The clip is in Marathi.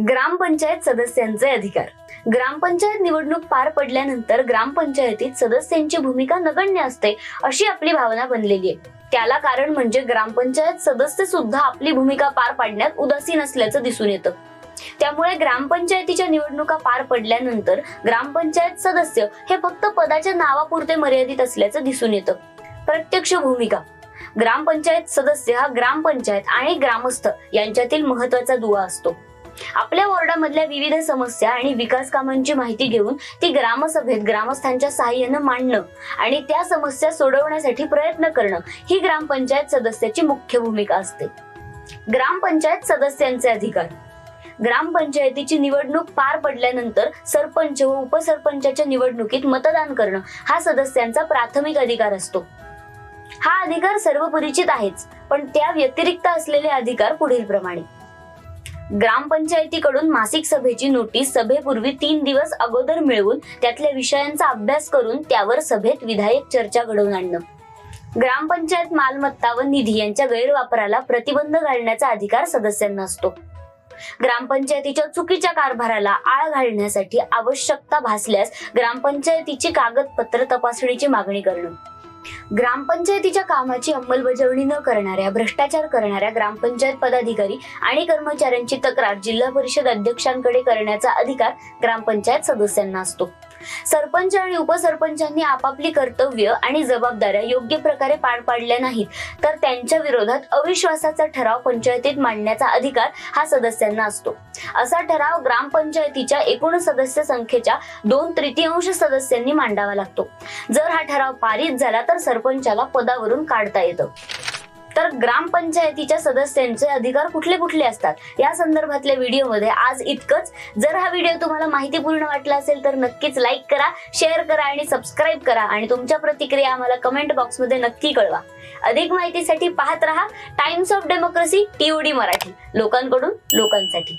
ग्रामपंचायत सदस्यांचे अधिकार. ग्रामपंचायत निवडणूक पार पडल्यानंतर ग्रामपंचायतीत सदस्यांची भूमिका नगण्य असते अशी आपली भावना बनलेली आहे. त्याला कारण म्हणजे ग्रामपंचायत सदस्य सुद्धा आपली भूमिका पार पाडण्यात उदासीन असल्याचं दिसून येतं. त्यामुळे ग्रामपंचायतीच्या निवडणुका पार पडल्यानंतर ग्रामपंचायत सदस्य हे फक्त पदाच्या नावापुरते मर्यादित असल्याचं दिसून येतं. प्रत्यक्ष भूमिका. ग्रामपंचायत सदस्य हा ग्रामपंचायत आणि ग्रामस्थ यांच्यातील महत्वाचा दुवा असतो. आपल्या वॉर्डामधल्या विविध समस्या आणि विकास कामांची माहिती घेऊन ती ग्रामसभेत ग्रामस्थांच्या सहाय्यानं मांडणं आणि त्या समस्या सोडवण्यासाठी प्रयत्न करणं ही ग्रामपंचायत सदस्याची मुख्य भूमिका असते. ग्रामपंचायत सदस्यांचे अधिकार. ग्रामपंचायतीची निवडणूक पार पडल्यानंतर सरपंच व उपसरपंचाच्या निवडणुकीत मतदान करणं हा सदस्यांचा प्राथमिक अधिकार असतो. हा अधिकार सर्व परिचित आहेच, पण त्या व्यतिरिक्त असलेले अधिकार पुढील प्रमाणे. ग्रामपंचायतीकडून मासिक सभेची नोटीस सभेपूर्वी 3 दिवस अगोदर मिळवून त्यातल्या विषयांचा अभ्यास करून त्यावर सभेत विधायक चर्चा घडवून आणणं. ग्रामपंचायत मालमत्ता व निधी यांच्या गैरवापराला प्रतिबंध घालण्याचा अधिकार सदस्यांना असतो. ग्रामपंचायतीच्या चुकीच्या कारभाराला आळ घालण्यासाठी आवश्यकता भासल्यास ग्रामपंचायतीची कागदपत्र तपासणीची मागणी करणं. ग्रामपंचायतीच्या कामाची अंमलबजावणी न करणाऱ्या, भ्रष्टाचार करणाऱ्या ग्रामपंचायत पदाधिकारी आणि कर्मचाऱ्यांची तक्रार जिल्हा परिषद अध्यक्षांकडे करण्याचा अधिकार ग्रामपंचायत सदस्यांना असतो. सरपंच आणि उपसरपंचांनी आपापली कर्तव्य आणि जबाबदाऱ्या योग्य प्रकारे पार पाडल्या नाहीत तर त्यांच्या विरोधात अविश्वासाचा ठराव पंचायतीत मांडण्याचा अधिकार हा सदस्यांना असतो. असा ठराव ग्रामपंचायतीच्या एकूण सदस्य संख्येच्या 2/3 सदस्यांनी मांडावा लागतो. जर हा ठराव पारित झाला तर सरपंचाला पदावरून काढता येतं. तर ग्रामपंचायतीच्या सदस्यांचे अधिकार कुठले कुठले असतात या संदर्भातल्या व्हिडिओमध्ये आज इतकंच. जर हा व्हिडिओ तुम्हाला माहितीपूर्ण वाटला असेल तर नक्कीच लाईक करा, शेअर करा आणि सबस्क्राईब करा आणि तुमच्या प्रतिक्रिया आम्हाला कमेंट बॉक्समध्ये नक्की कळवा. अधिक माहितीसाठी पाहत रहा times of democracy TOD Marathi, लोकांकडून लोकांसाठी.